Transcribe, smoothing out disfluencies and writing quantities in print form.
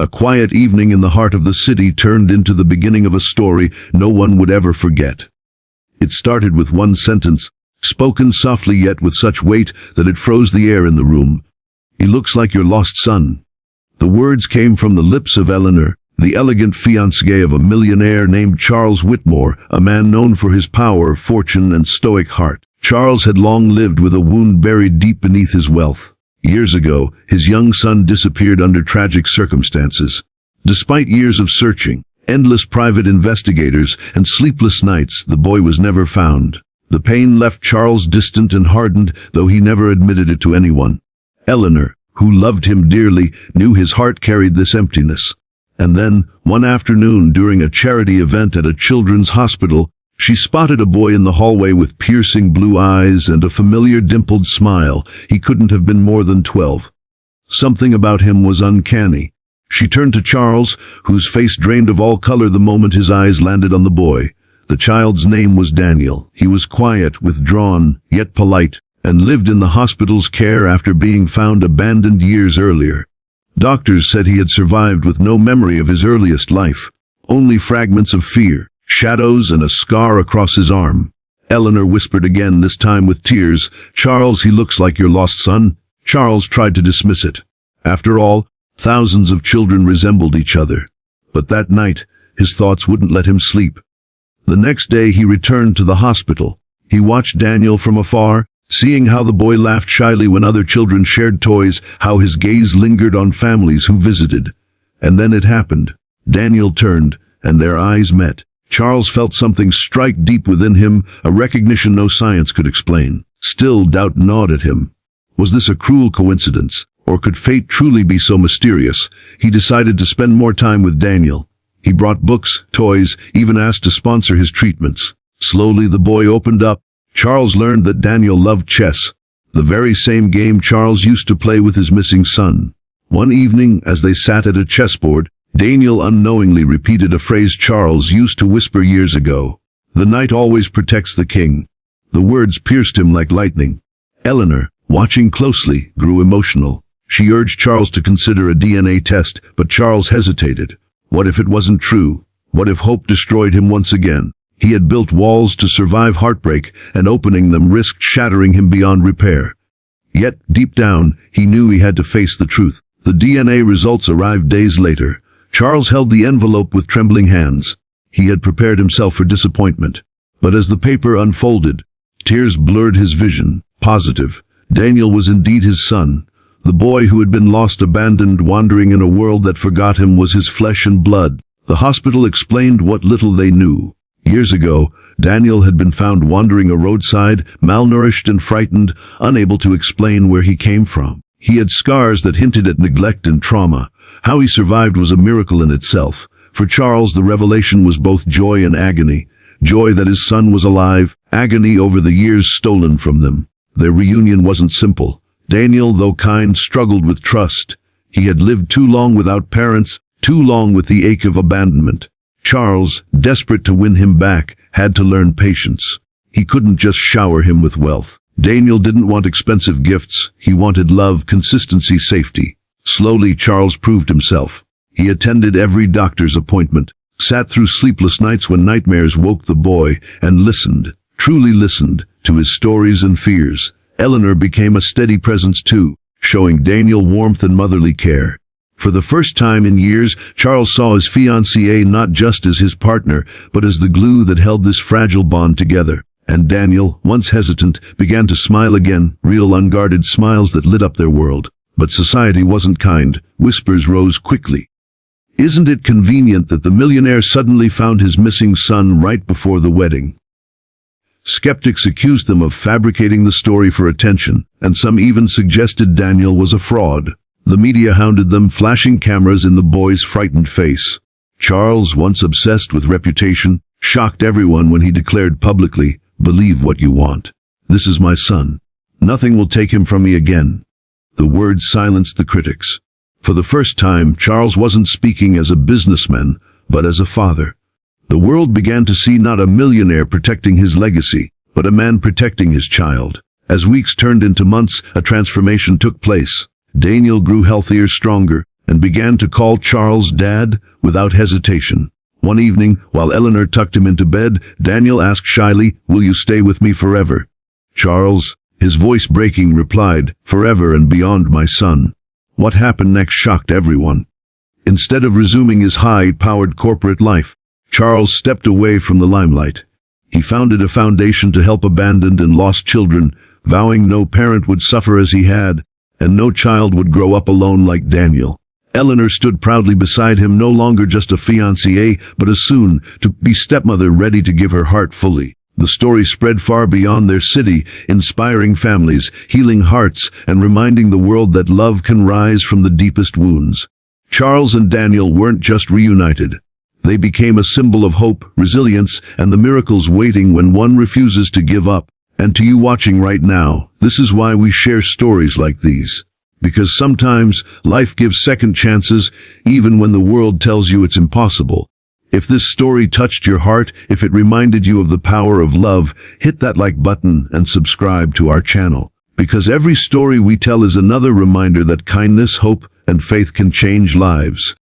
A quiet evening in the heart of the city turned into the beginning of a story no one would ever forget. It started with one sentence, spoken softly yet with such weight that it froze the air in the room. "He looks like your lost son." The words came from the lips of Eleanor, the elegant fiancée of a millionaire named Charles Whitmore, a man known for his power, fortune, and stoic heart. Charles had long lived with a wound buried deep beneath his wealth. Years ago, his young son disappeared under tragic circumstances. Despite years of searching, endless private investigators, and sleepless nights, the boy was never found. The pain left Charles distant and hardened, though he never admitted it to anyone. Eleanor, who loved him dearly, knew his heart carried this emptiness. And then, one afternoon during a charity event at a children's hospital, she spotted a boy in the hallway with piercing blue eyes and a familiar dimpled smile. He couldn't have been more than 12. Something about him was uncanny. She turned to Charles, whose face drained of all color the moment his eyes landed on the boy. The child's name was Daniel. He was quiet, withdrawn, yet polite, and lived in the hospital's care after being found abandoned years earlier. Doctors said he had survived with no memory of his earliest life, only fragments of fear, shadows, and a scar across his arm. Eleanor whispered again, this time with tears, "Charles, he looks like your lost son." Charles tried to dismiss it. After all, thousands of children resembled each other. But that night, his thoughts wouldn't let him sleep. The next day he returned to the hospital. He watched Daniel from afar, seeing how the boy laughed shyly when other children shared toys, how his gaze lingered on families who visited. And then it happened. Daniel turned, and their eyes met. Charles felt something strike deep within him, a recognition no science could explain. Still, doubt gnawed at him. Was this a cruel coincidence, or could fate truly be so mysterious? He decided to spend more time with Daniel. He brought books, toys, even asked to sponsor his treatments. Slowly the boy opened up. Charles learned that Daniel loved chess, the very same game Charles used to play with his missing son. One evening, as they sat at a chessboard, Daniel unknowingly repeated a phrase Charles used to whisper years ago. "The knight always protects the king." The words pierced him like lightning. Eleanor, watching closely, grew emotional. She urged Charles to consider a DNA test, but Charles hesitated. What if it wasn't true? What if hope destroyed him once again? He had built walls to survive heartbreak, and opening them risked shattering him beyond repair. Yet, deep down, he knew he had to face the truth. The DNA results arrived days later. Charles held the envelope with trembling hands. He had prepared himself for disappointment. But as the paper unfolded, tears blurred his vision. Positive. Daniel was indeed his son. The boy who had been lost, abandoned, wandering in a world that forgot him was his flesh and blood. The hospital explained what little they knew. Years ago, Daniel had been found wandering a roadside, malnourished and frightened, unable to explain where he came from. He had scars that hinted at neglect and trauma. How he survived was a miracle in itself. For Charles, the revelation was both joy and agony. Joy that his son was alive, agony over the years stolen from them. Their reunion wasn't simple. Daniel, though kind, struggled with trust. He had lived too long without parents, too long with the ache of abandonment. Charles, desperate to win him back, had to learn patience. He couldn't just shower him with wealth. Daniel didn't want expensive gifts. He wanted love, consistency, safety. Slowly, Charles proved himself. He attended every doctor's appointment, sat through sleepless nights when nightmares woke the boy, and listened, truly listened, to his stories and fears. Eleanor became a steady presence too, showing Daniel warmth and motherly care. For the first time in years, Charles saw his fiancée not just as his partner, but as the glue that held this fragile bond together. And Daniel, once hesitant, began to smile again, real unguarded smiles that lit up their world. But society wasn't kind. Whispers rose quickly. Isn't it convenient that the millionaire suddenly found his missing son right before the wedding? Skeptics accused them of fabricating the story for attention, and some even suggested Daniel was a fraud. The media hounded them, flashing cameras in the boy's frightened face. Charles, once obsessed with reputation, shocked everyone when he declared publicly, "Believe what you want. This is my son. Nothing will take him from me again." The words silenced the critics. For the first time, Charles wasn't speaking as a businessman, but as a father. The world began to see not a millionaire protecting his legacy, but a man protecting his child. As weeks turned into months, a transformation took place. Daniel grew healthier, stronger, and began to call Charles Dad without hesitation. One evening, while Eleanor tucked him into bed, Daniel asked shyly, "Will you stay with me forever?" Charles, his voice breaking, replied, "Forever and beyond, my son." What happened next shocked everyone. Instead of resuming his high-powered corporate life, Charles stepped away from the limelight. He founded a foundation to help abandoned and lost children, vowing no parent would suffer as he had, and no child would grow up alone like Daniel. Eleanor stood proudly beside him, no longer just a fiancée, but a soon-to-be stepmother ready to give her heart fully. The story spread far beyond their city, inspiring families, healing hearts, and reminding the world that love can rise from the deepest wounds. Charles and Daniel weren't just reunited. They became a symbol of hope, resilience, and the miracles waiting when one refuses to give up. And to you watching right now, this is why we share stories like these. Because sometimes life gives second chances, even when the world tells you it's impossible. If this story touched your heart, if it reminded you of the power of love, hit that like button and subscribe to our channel. Because every story we tell is another reminder that kindness, hope, and faith can change lives.